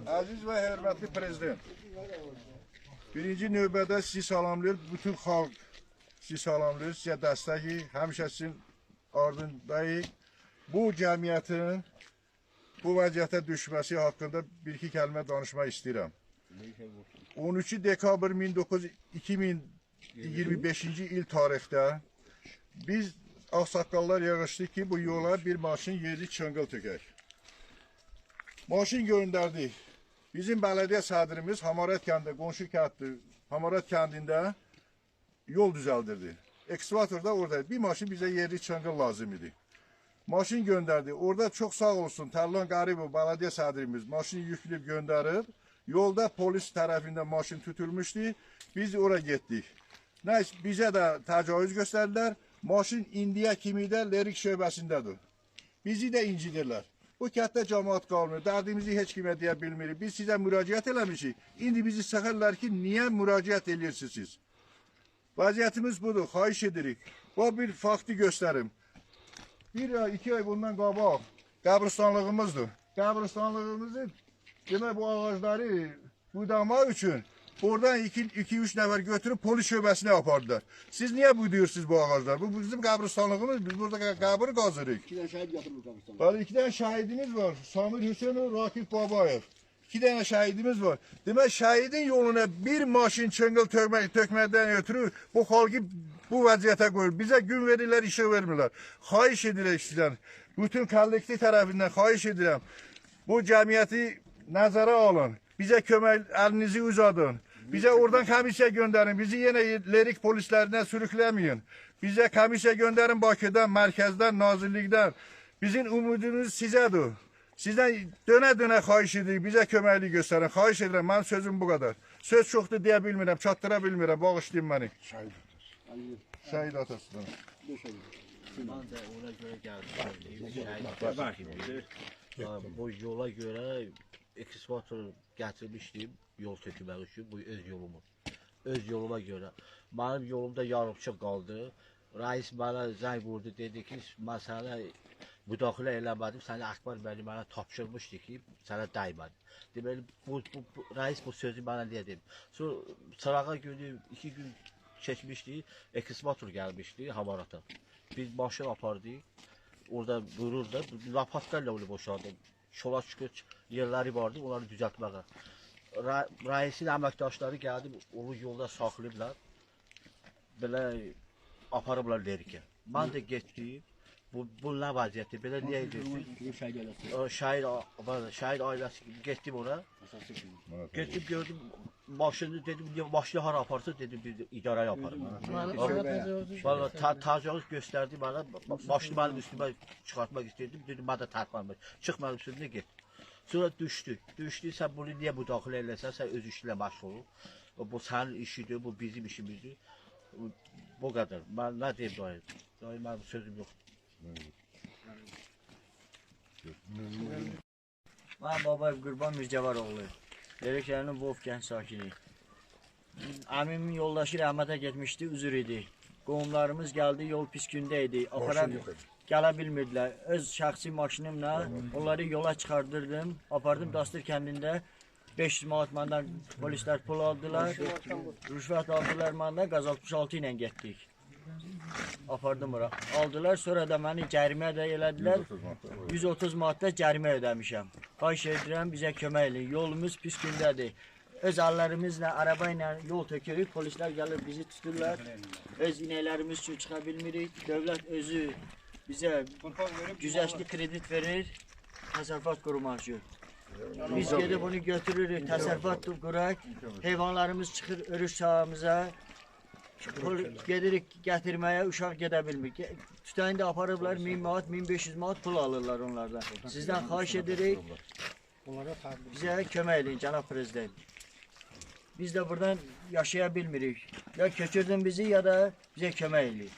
Aziz ve hürmetli prezident, birinci növbədə sizi salamlıyor, bütün xalq sizi salamlıyor, sizə dəstəki, həmişə sizin ardındayıq. Bu cəmiyyətin bu vəziyyətə düşməsi haqqında bir-iki kəlmə danışmaq istəyirəm. 13 dekabr 2025-ci il tarixdə biz ağsaqqallar yığışdık ki, bu yola bir maşın yerli çınqıl tökək. Maşın göndərdik. Bizim bələdiyyə sədrimiz Hamarat kəndində, qonşu kənddir, Hamarat kəndində yol düzəldirdi. Ekskavatorda oradaydı. Bir maşın bizə yerli çınqıl lazım idi. Maşın göndərdi. Orada çox sağ olsun Tərlan Qaribov, bələdiyyə sədrimiz maşını yükləyib göndərib. Yolda polis tərəfindən maşın tutulmuşdu. Biz oraya getdik. Bizə də təcavüz göstərdilər. Maşın indiyə kimi də Lerik şöbəsindədir. Bizi də incidirlər. Bu kənddə cəmaat qalmır. Dərdimizi heç kimə deyə bilmirik. Biz sizə müraciət eləmişik. İndi bizi sıxırlar ki, niyə müraciət edirsiniz? Vəziyyətimiz budur. Xahiş edirik. Bu bir faktı göstərim. 1-2 ay bundan qabaq qəbristanlığımızdır. Qəbristanlığımızı demək bu ağacları budamaq üçün oradan 2-3 nəfər götürüb polis şöbəsinə apardılar. Siz niyə buduyorsunuz bu ağaclar? Bu bizim qəbristanlığımız. Biz burada qəbir qazırıq. 2 dənə şəhid yatırılır qəbristanlığa. Bəli, 2 dənə şəhidimiz var. Samir Hüseynov, Rakif Babayev. 2 dənə şəhidimiz var. Demək, şəhidin yoluna bir maşın çınqıl tökməkdən ötürü bu xalqı bu vəziyyətə qoyur. Bizə gün verirlər, işıq vermirlər. Xahiş edirək sizdən, bütün kollektiv tərəfindən xahiş edirəm. Bu cəmiyyəti nəzərə alın. Bizə kömək əlinizi uzadın. Bizə oradan komissiya göndərin. Bizi yenə Lerik polislərinə sürükləməyin. Bizə komissiya göndərin Bakıdan, mərkəzdən, nazirlikdən. Bizim umudumuz sizədir. Sizdən dönə-dönə xahiş edirik. Bizə köməklik göstərin. Xahiş edirəm. Mənim sözüm bu qədər. Söz çoxdur deyə bilmirəm, çatdıra bilmirəm. Bağışlayın məni. Şəhid atasından. Mən də ona görə gəldim. Bu yola görə ekskavator gətirmişdim yol tökmək üçün. Bu öz yolumu. Öz yoluma görə. Mənim yolumda yarımçıq qaldı. Reis mənə zəng vurdu, dedi ki, mən sənə müdaxilə eləmədim. Səni Akbar bəli mənə tapşırmışdı ki, sənə dəymədi. Deməli, reis bu sözü mənə dedim. Sonra sırağa günü 2 gün çəkmişdi, ekskavator gəlmişdi Hamarata. Biz maşın apardıq, orada dururdu, lapatlarla onu boşaldı. Çola çıxır yerləri vardı, onları düzəltməyə. Reisin əməkdaşları gəldi, onu yolda saxlayıblar, belə aparıblar Lerikə. Mən də getdim, bu nə vəziyyətdir, belə niyə edirsiniz? Şəhid ailəsi getdim ona, getdim gördüm, maşını dedim, maşını hara aparsın, dedim, bir idarəyə aparım. Təcavüz göstərdi mənə, maşını mənim üstümə çıxartmaq istəyirdim, dedim, mən də tərpənmək, çıx mənim üstümdə get. Sonra düşdü, sən bunu niyə müdaxilə eləsən, sən öz işlə məşğul ol. Bu sənin işidir, bu bizim işimizdir. Bu qədər, mən nə deyim dayı, mənim sözüm yoxdur. Mən Babayev Qurban Mircəvaroğlu, Lerik rayonunun Vov kənd sakini. Əmimin yoldaşı rəhmətə getmişdi, üzür idi. Qohumlarımız gəldi, yol pis gündə idi. Gələ bilmirdilər. Öz şəxsi maşınımla onları yola çıxardırdım. Apardım Dastur kəndində 500 manat məndən polislər pul aldılar. Rüşvət aldılar məndən, qaz 66 ilə getdik. Apardım ora. Aldılar, sonra da məni cərimə də elədilər. 130 manat da cərimə ödəmişəm. Xahiş edirəm, bizə kömək edin. Yolumuz pis gündədir. Öz əllərimizlə, araba ilə yol tökürük, polislər gəlir, bizi tuturlar. Öz inəklərimiz üçün çıxa bilmirik. Dövlət özü bizə güzəşli kredit verir, təsərrüfat qurmaq üçün. Biz gedib onu götürürük, təsərrüfat quraq, heyvanlarımız çıxır örüş sahamıza, gedirik gətirməyə, uşaq gedə bilmir. Tütəyində aparıblar 1000 manat, 1500 manat pul alırlar onlardan. Sizdən xahiş edirik, bizə kömək edin, cənab prezident. Biz də buradan yaşaya bilmirik. Ya köçürdün bizi, ya da bizə kömək edin.